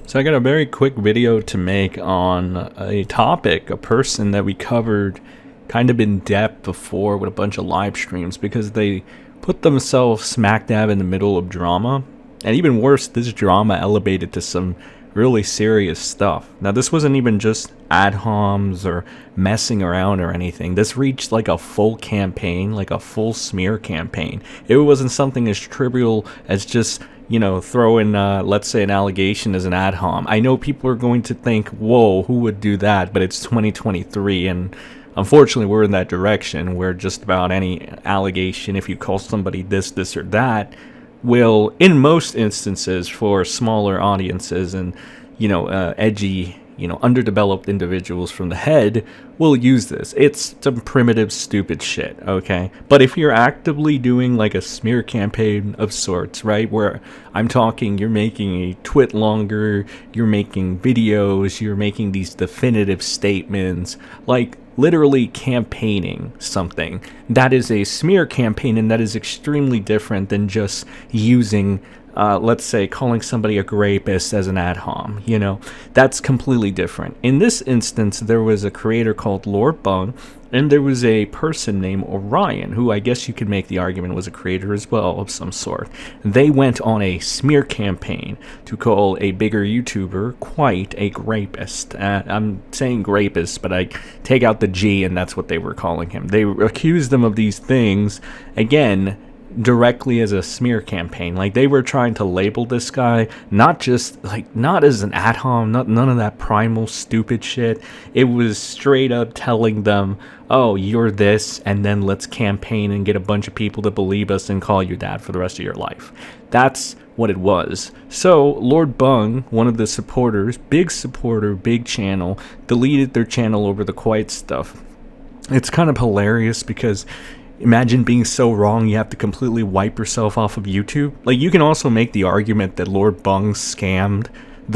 So I got a very quick video to make on a topic, a person that we covered kind of in depth before with a bunch of live streams because they put themselves smack dab in the middle of drama. And even worse, this drama elevated to some really serious stuff. Now, this wasn't even just ad homs or messing around or anything. This reached like a full campaign, like a full smear campaign. It wasn't something as trivial as just throw in, let's say, an allegation as an ad hom. I know people are going to think, whoa, who would do that? But it's 2023, and unfortunately, we're in that direction where just about any allegation, if you call somebody this, or that, will, in most instances, for smaller audiences and, edgy, underdeveloped individuals from the head will use this. It's some primitive, stupid shit, okay? But if you're actively doing like a smear campaign of sorts, right, where I'm talking you're making a twit longer, you're making videos, you're making these definitive statements, like literally campaigning something, that is a smear campaign, and that is extremely different than just using let's say calling somebody a rapist as an ad hom. That's completely different. In this instance, there was a creator called Lord Bung, and there was a person named Orion, who I guess you could make the argument was a creator as well of some sort. They went on a smear campaign to call a bigger YouTuber, Kwite, a rapist. I'm saying rapist, but I take out the G, and that's what they were calling him. They accused them of these things, again, directly as a smear campaign. Like, they were trying to label this guy not as an ad hom, none of that primal stupid shit. It was straight up telling them, oh, you're this, and then let's campaign and get a bunch of people to believe us and call you that for the rest of your life. That's what it was. So Lord Bung, one of the supporters, big supporter, big channel, deleted their channel over the Kwite stuff. It's kind of hilarious because imagine being so wrong you have to completely wipe yourself off of YouTube. Like, you can also make the argument that Lord Bung scammed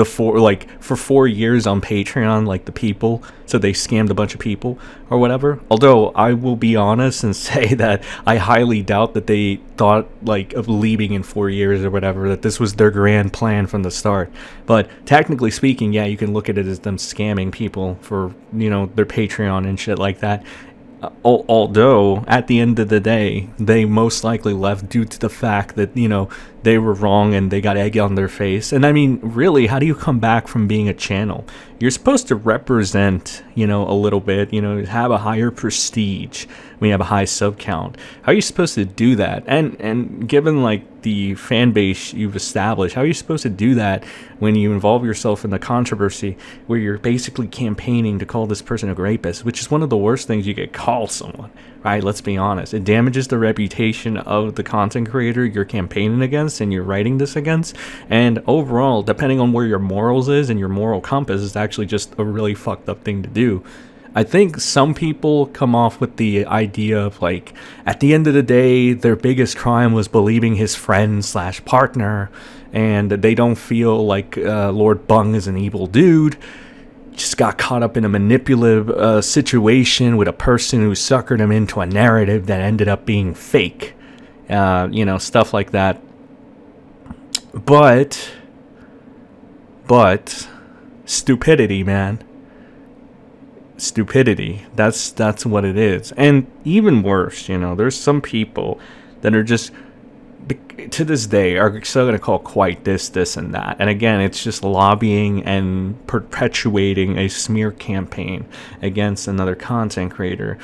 for 4 years on Patreon, like the people, so they scammed a bunch of people or whatever. Although I will be honest and say that I highly doubt that they thought of leaving in 4 years or whatever, that this was their grand plan from the start. But technically speaking, yeah, you can look at it as them scamming people for their Patreon and shit like that. Although at the end of the day, they most likely left due to the fact that they were wrong and they got egg on their face. And I mean, really, how do you come back from being a channel? You're supposed to represent a little bit, have a higher prestige when you have a high sub count. How are you supposed to do that? And given the fan base you've established, how are you supposed to do that when you involve yourself in the controversy where you're basically campaigning to call this person a rapist, which is one of the worst things you could call someone, right? Let's be honest. It damages the reputation of the content creator you're campaigning against and you're writing this against. And overall, depending on where your morals is and your moral compass, is actually just a really fucked up thing to do. I think some people come off with the idea of at the end of the day, their biggest crime was believing his friend / partner, and they don't feel like Lord Bung is an evil dude. Just got caught up in a manipulative situation with a person who suckered him into a narrative that ended up being fake. Stuff like that. But stupidity, man. Stupidity. That's what it is. And even worse, there's some people that are just, to this day, are still going to call Kwite this, and that. And again, it's just lobbying and perpetuating a smear campaign against another content creator.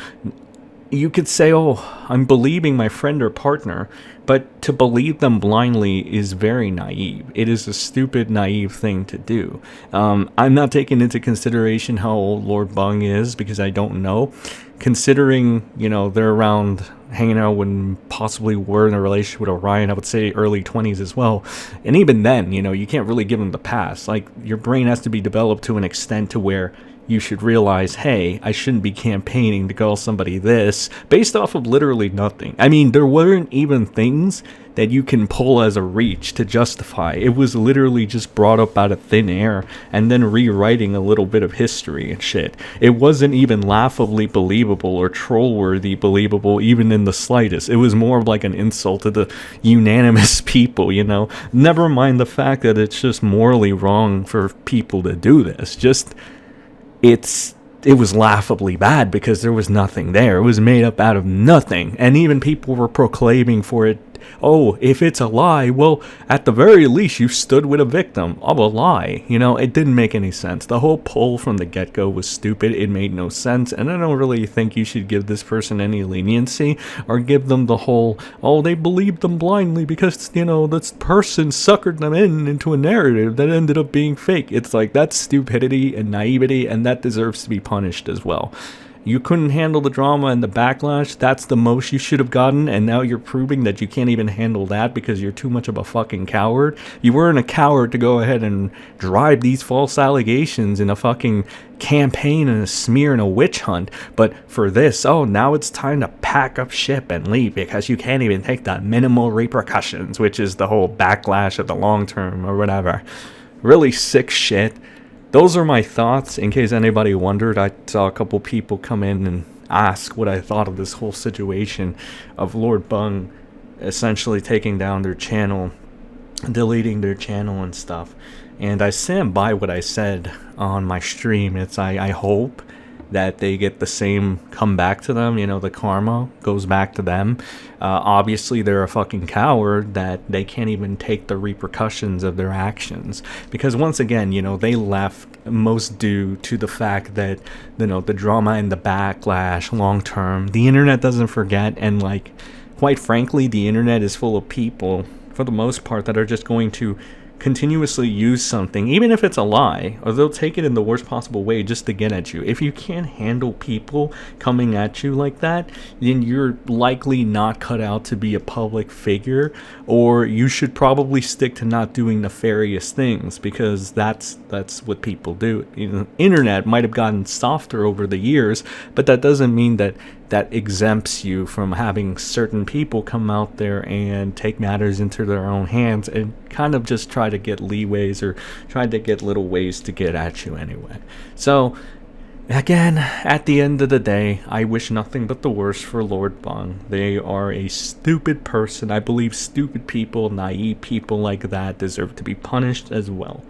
You could say, oh, I'm believing my friend or partner, but to believe them blindly is very naive. It is a stupid, naive thing to do. I'm not taking into consideration how old Lord Bung is because I don't know. Considering, they're around hanging out when possibly were in a relationship with Orion, I would say early 20s as well. And even then, you can't really give them the pass. Your brain has to be developed to an extent to where you should realize, hey, I shouldn't be campaigning to call somebody this based off of literally nothing. I mean, there weren't even things that you can pull as a reach to justify. It was literally just brought up out of thin air and then rewriting a little bit of history and shit. It wasn't even laughably believable or troll-worthy believable even in the slightest. It was more of like an insult to the unanimous people, you know? Never mind the fact that it's just morally wrong for people to do this. Just, it was laughably bad because there was nothing there. It was made up out of nothing. And even people were proclaiming for it, oh, if it's a lie, well, at the very least, you stood with a victim of a lie. You know, it didn't make any sense. The whole poll from the get-go was stupid. It made no sense. And I don't really think you should give this person any leniency or give them the whole, oh, they believed them blindly because, you know, this person suckered them into a narrative that ended up being fake. It's like, that's stupidity and naivety, and that deserves to be punished as well. You couldn't handle the drama and the backlash. That's the most you should have gotten, and now you're proving that you can't even handle that because you're too much of a fucking coward. You weren't a coward to go ahead and drive these false allegations in a fucking campaign and a smear and a witch hunt, but for this, oh, now it's time to pack up ship and leave because you can't even take the minimal repercussions, which is the whole backlash of the long term or whatever. Really sick shit. Those are my thoughts. In case anybody wondered, I saw a couple people come in and ask what I thought of this whole situation of Lord Bung essentially taking down their channel, deleting their channel and stuff. And I stand by what I said on my stream. I hope that they get the same come back to them, you know, the karma goes back to them. Obviously, they're a fucking coward that they can't even take the repercussions of their actions. Because once again, you know, they left most due to the fact that, you know, the drama and the backlash long term, the internet doesn't forget. And like, quite frankly, the internet is full of people, for the most part, that are just going to continuously use something, even if it's a lie, or they'll take it in the worst possible way just to get at you. If you can't handle people coming at you like that, then you're likely not cut out to be a public figure, or you should probably stick to not doing nefarious things, because that's what people do. You know, internet might have gotten softer over the years, but that doesn't mean that exempts you from having certain people come out there and take matters into their own hands and kind of just try to get leeways or try to get little ways to get at you anyway. So, again, at the end of the day, I wish nothing but the worst for Lord Bung. They are a stupid person. I believe stupid people, naive people like that deserve to be punished as well.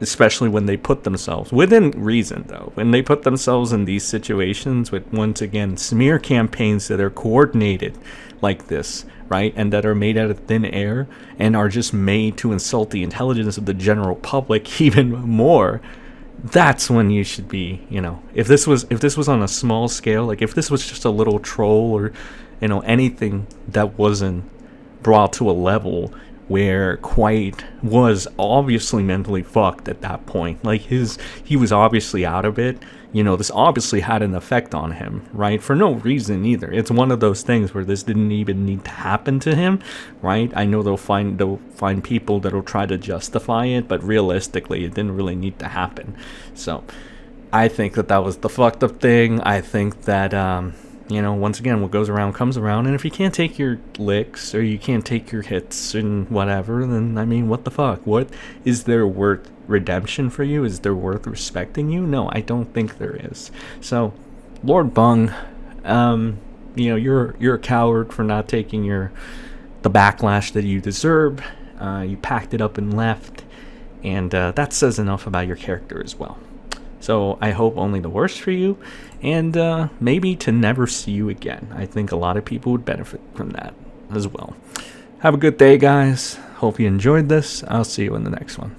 Especially when they put themselves, within reason though, when they put themselves in these situations with, once again, smear campaigns that are coordinated like this, right? And that are made out of thin air and are just made to insult the intelligence of the general public even more. That's when you should be, you know, if this was on a small scale, like if this was just a little troll or, you know, anything that wasn't brought to a level where Kwite was obviously mentally fucked at that point. Like he was obviously out of it. You know, this obviously had an effect on him, right? For no reason either. It's one of those things where this didn't even need to happen to him, right? I know they'll find people that'll try to justify it, but realistically, it didn't really need to happen. So, I think that was the fucked up thing. I think that you know, once again, what goes around comes around, and if you can't take your licks or you can't take your hits and whatever, then I mean, what the fuck? What is there worth redemption for you? Is there worth respecting you? No, I don't think there is. So, Lord Bung, you know, you're a coward for not taking the backlash that you deserve. You packed it up and left, and that says enough about your character as well. So I hope only the worst for you, and maybe to never see you again. I think a lot of people would benefit from that as well. Have a good day, guys. Hope you enjoyed this. I'll see you in the next one.